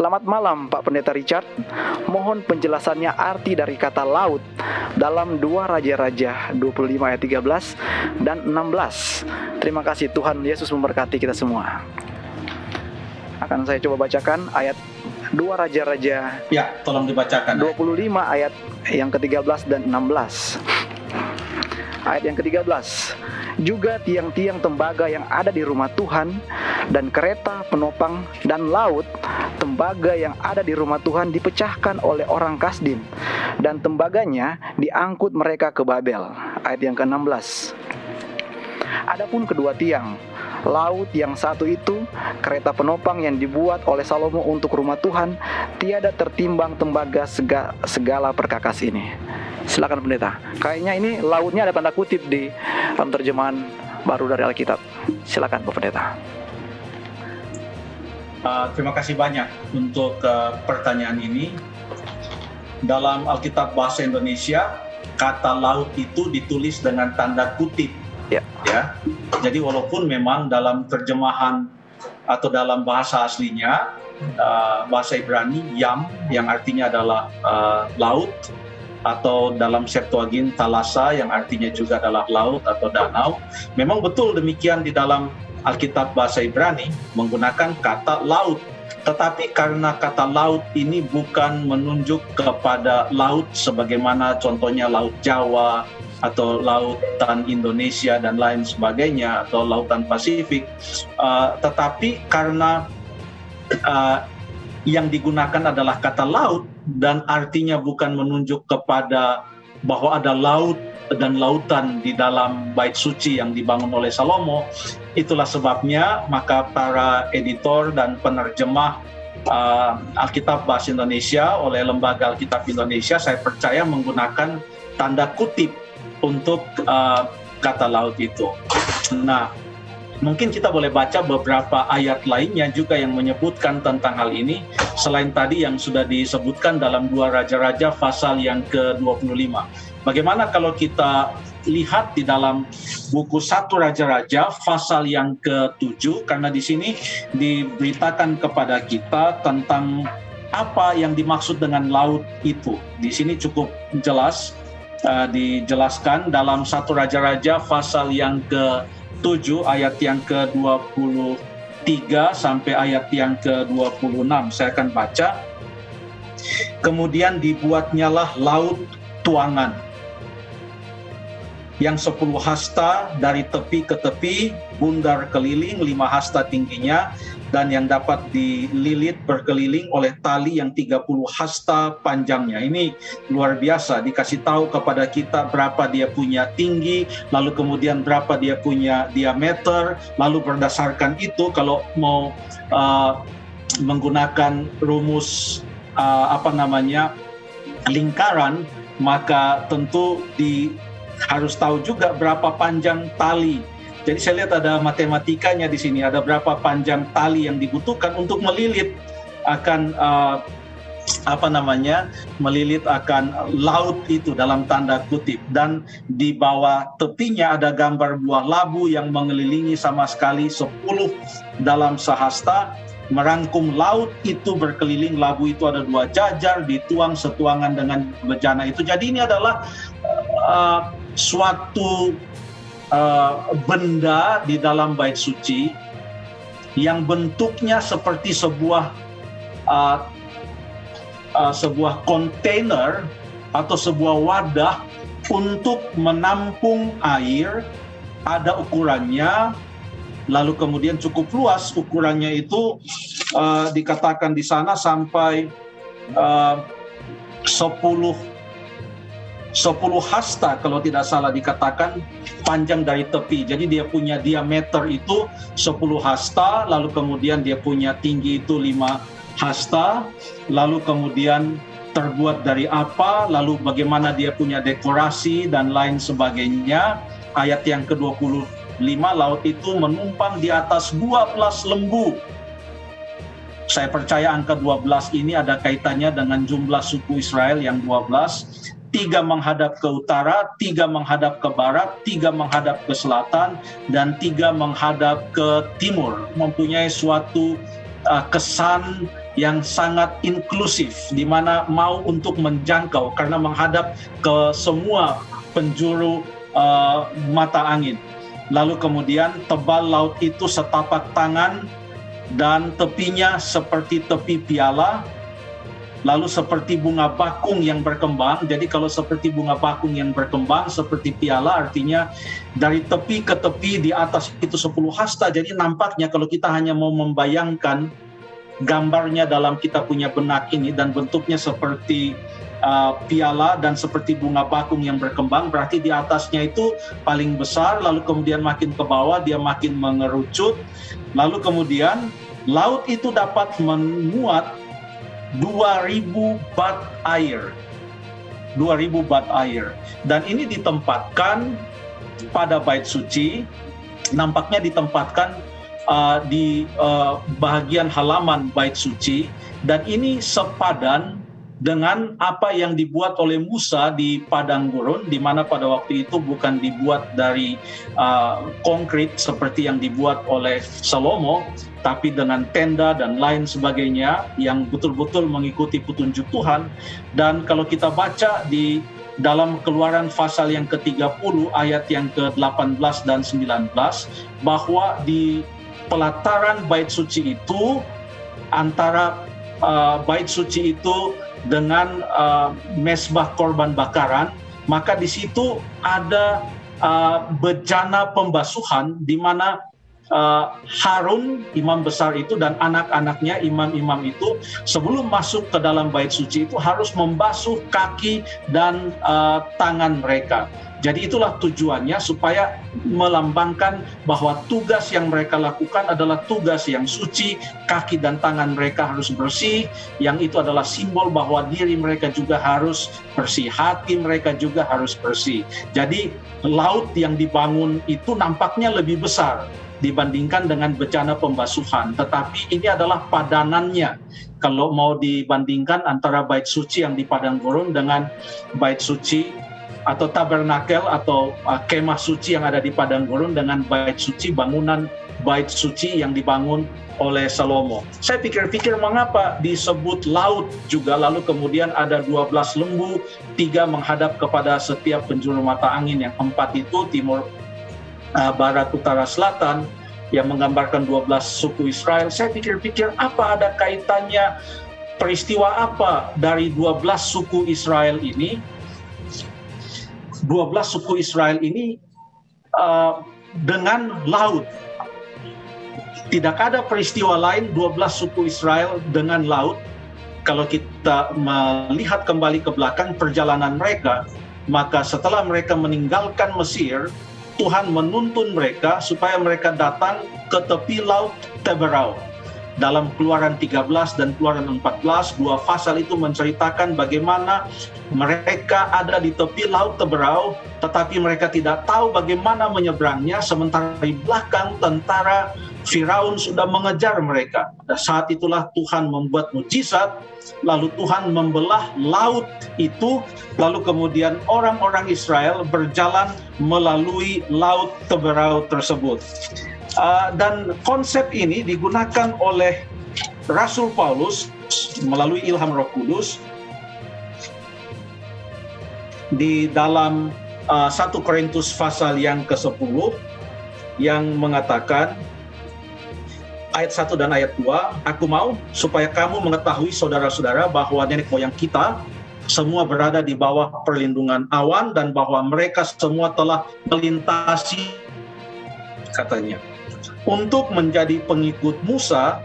Selamat malam Pak Pendeta Richard. Mohon penjelasannya arti dari kata laut dalam 2 Raja-Raja 25 ayat 13 dan 16. Terima kasih, Tuhan Yesus memberkati kita semua. Akan saya coba bacakan ayat 2 Raja-Raja. Ya, tolong dibacakan. 25 ayat yang ke-13 dan 16. Ayat yang ke-13. Juga tiang-tiang tembaga yang ada di rumah Tuhan dan kereta penopang dan laut tembaga yang ada di rumah Tuhan dipecahkan oleh orang Kasdim, dan tembaganya diangkut mereka ke Babel. Ayat yang ke-16. Adapun kedua tiang laut yang satu itu, kereta penopang yang dibuat oleh Salomo untuk rumah Tuhan, tiada tertimbang tembaga segala perkakas ini. Silakan pendeta. Kayaknya ini lautnya ada tanda kutip di terjemahan baru dari Alkitab. Silakan Pak Pendeta. Terima kasih banyak untuk pertanyaan ini. Dalam Alkitab Bahasa Indonesia, kata laut itu ditulis dengan tanda kutip. Ya. Jadi walaupun memang dalam terjemahan atau dalam bahasa aslinya, bahasa Ibrani, yam, yang artinya adalah laut, atau dalam Septuagint thalassa yang artinya juga adalah laut atau danau. Memang betul demikian di dalam Alkitab bahasa Ibrani menggunakan kata laut. Tetapi karena kata laut ini bukan menunjuk kepada laut sebagaimana contohnya Laut Jawa atau lautan Indonesia dan lain sebagainya, atau lautan Pasifik, tetapi karena yang digunakan adalah kata laut dan artinya bukan menunjuk kepada bahwa ada laut dan lautan di dalam bait suci yang dibangun oleh Salomo. Itulah sebabnya maka para editor dan penerjemah Alkitab Bahasa Indonesia oleh Lembaga Alkitab Indonesia, saya percaya menggunakan tanda kutip untuk kata laut itu. Nah, mungkin kita boleh baca beberapa ayat lainnya juga yang menyebutkan tentang hal ini, selain tadi yang sudah disebutkan dalam 2 Raja-Raja pasal yang ke-25. Bagaimana kalau kita lihat di dalam buku 1 Raja-Raja pasal yang ke-7, karena di sini diberitakan kepada kita tentang apa yang dimaksud dengan laut itu. Di sini cukup jelas dijelaskan dalam 1 Raja-Raja pasal yang ke-7 ayat yang ke-23 sampai ayat yang ke-26. Saya akan baca. Kemudian dibuatnyalah laut tuangan yang 10 hasta dari tepi ke tepi, bundar keliling 5 hasta tingginya, dan yang dapat dililit berkeliling oleh tali yang 30 hasta panjangnya. Ini luar biasa, dikasih tahu kepada kita berapa dia punya tinggi, lalu kemudian berapa dia punya diameter, lalu berdasarkan itu kalau mau menggunakan rumus lingkaran, maka tentu harus tahu juga berapa panjang tali. Jadi saya lihat ada matematikanya di sini, ada berapa panjang tali yang dibutuhkan untuk melilit akan melilit akan laut itu dalam tanda kutip. Dan di bawah tepinya ada gambar buah labu yang mengelilingi sama sekali 10 dalam sehasta, merangkum laut itu berkeliling. Labu itu ada 2 jajar, dituang setuangan dengan bejana itu. Jadi ini adalah suatu benda di dalam bait suci yang bentuknya seperti sebuah kontainer atau sebuah wadah untuk menampung air. Ada ukurannya, lalu kemudian cukup luas. Ukurannya itu dikatakan di sana sampai 10 hasta kalau tidak salah dikatakan panjang dari tepi. Jadi dia punya diameter itu 10 hasta, lalu kemudian dia punya tinggi itu 5 hasta, lalu kemudian terbuat dari apa, lalu bagaimana dia punya dekorasi dan lain sebagainya. Ayat yang ke-25, laut itu menumpang di atas 12 lembu. Saya percaya angka 12 ini ada kaitannya dengan jumlah suku Israel yang 12. 3 menghadap ke utara, 3 menghadap ke barat, 3 menghadap ke selatan, dan 3 menghadap ke timur. Mempunyai suatu kesan yang sangat inklusif, di mana mau untuk menjangkau karena menghadap ke semua penjuru mata angin. Lalu kemudian tebal laut itu setapak tangan dan tepinya seperti tepi piala, lalu seperti bunga bakung yang berkembang. Jadi kalau seperti bunga bakung yang berkembang seperti piala, artinya dari tepi ke tepi di atas itu 10 hasta. Jadi nampaknya kalau kita hanya mau membayangkan gambarnya dalam kita punya benak ini dan bentuknya seperti piala dan seperti bunga bakung yang berkembang, berarti di atasnya itu paling besar, lalu kemudian makin ke bawah dia makin mengerucut, lalu kemudian laut itu dapat memuat 2000 bat air. 2000 bat air. Dan ini ditempatkan pada bait suci, nampaknya ditempatkan di bahagian halaman bait suci, dan ini sepadan dengan apa yang dibuat oleh Musa di padang gurun, di mana pada waktu itu bukan dibuat dari konkrit seperti yang dibuat oleh Salomo, tapi dengan tenda dan lain sebagainya yang betul-betul mengikuti petunjuk Tuhan. Dan kalau kita baca di dalam Keluaran pasal yang ke-30 ayat yang ke-18 dan 19, bahwa di pelataran bait suci itu, antara bait suci itu dengan mezbah korban bakaran, maka di situ ada bejana pembasuhan di mana Harun, imam besar itu, dan anak-anaknya, imam-imam itu, sebelum masuk ke dalam bait suci itu harus membasuh kaki dan tangan mereka. Jadi itulah tujuannya, supaya melambangkan bahwa tugas yang mereka lakukan adalah tugas yang suci, kaki dan tangan mereka harus bersih, yang itu adalah simbol bahwa diri mereka juga harus bersih, hati mereka juga harus bersih. Jadi laut yang dibangun itu nampaknya lebih besar dibandingkan dengan bejana pembasuhan, tetapi ini adalah padanannya. Kalau mau dibandingkan antara bait suci yang di padang gurun dengan bait suci atau tabernakel atau kemah suci yang ada di padang gurun dengan bait suci, bangunan bait suci yang dibangun oleh Salomo. Saya pikir-pikir mengapa disebut laut juga, lalu kemudian ada 12 lembu, 3 menghadap kepada setiap penjuru mata angin, yang 4 itu timur, barat, utara, selatan, yang menggambarkan 12 suku Israel. Saya pikir-pikir apa ada kaitannya, peristiwa apa dari 12 suku Israel ini? 12 suku Israel ini dengan laut. Tidak ada peristiwa lain 12 suku Israel dengan laut. Kalau kita melihat kembali ke belakang perjalanan mereka, maka setelah mereka meninggalkan Mesir, Tuhan menuntun mereka supaya mereka datang ke tepi laut Teberau. Dalam Keluaran 13 dan Keluaran 14, 2 pasal itu menceritakan bagaimana mereka ada di tepi laut Teberau, tetapi mereka tidak tahu bagaimana menyeberangnya, sementara di belakang tentara Firaun sudah mengejar mereka. Dan saat itulah Tuhan membuat mujizat, lalu Tuhan membelah laut itu, lalu kemudian orang-orang Israel berjalan melalui laut Teberau tersebut. Dan konsep ini digunakan oleh Rasul Paulus melalui ilham Roh Kudus di dalam 1 Korintus pasal yang ke-10 yang mengatakan ayat 1 dan ayat 2, "Aku mau supaya kamu mengetahui saudara-saudara bahwa nenek moyang kita semua berada di bawah perlindungan awan dan bahwa mereka semua telah melintasi," katanya, "untuk menjadi pengikut Musa,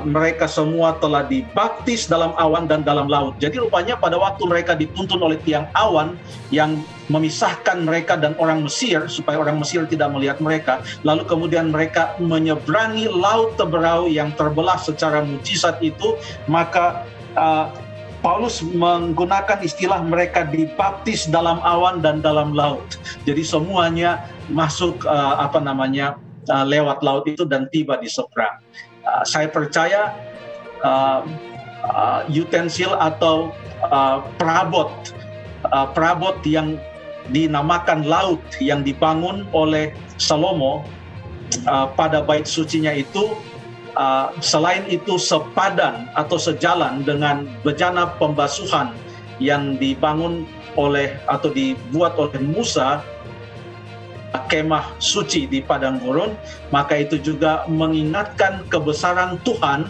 mereka semua telah dibaptis dalam awan dan dalam laut." Jadi rupanya pada waktu mereka dituntun oleh tiang awan yang memisahkan mereka dan orang Mesir, supaya orang Mesir tidak melihat mereka, lalu kemudian mereka menyeberangi laut Teberau yang terbelah secara mujizat itu, maka Paulus menggunakan istilah mereka dibaptis dalam awan dan dalam laut. Jadi semuanya masuk lewat laut itu dan tiba di seberang. Saya percaya utensil atau perabot yang dinamakan laut yang dibangun oleh Salomo pada bait sucinya itu selain itu sepadan atau sejalan dengan bejana pembasuhan yang dibangun oleh atau dibuat oleh Musa, kemah suci di padang gurun, maka itu juga mengingatkan kebesaran Tuhan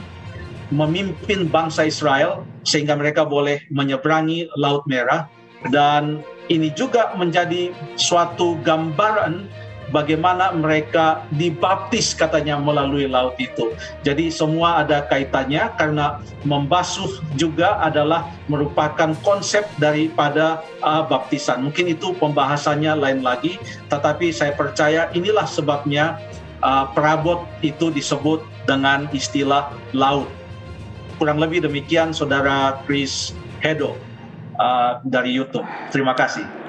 memimpin bangsa Israel sehingga mereka boleh menyeberangi Laut Merah. Dan ini juga menjadi suatu gambaran bagaimana mereka dibaptis katanya melalui laut itu. Jadi semua ada kaitannya, karena membasuh juga adalah merupakan konsep daripada baptisan. Mungkin itu pembahasannya lain lagi, tetapi saya percaya inilah sebabnya perabot itu disebut dengan istilah laut. Kurang lebih demikian, Saudara Chris Hedo dari YouTube. Terima kasih.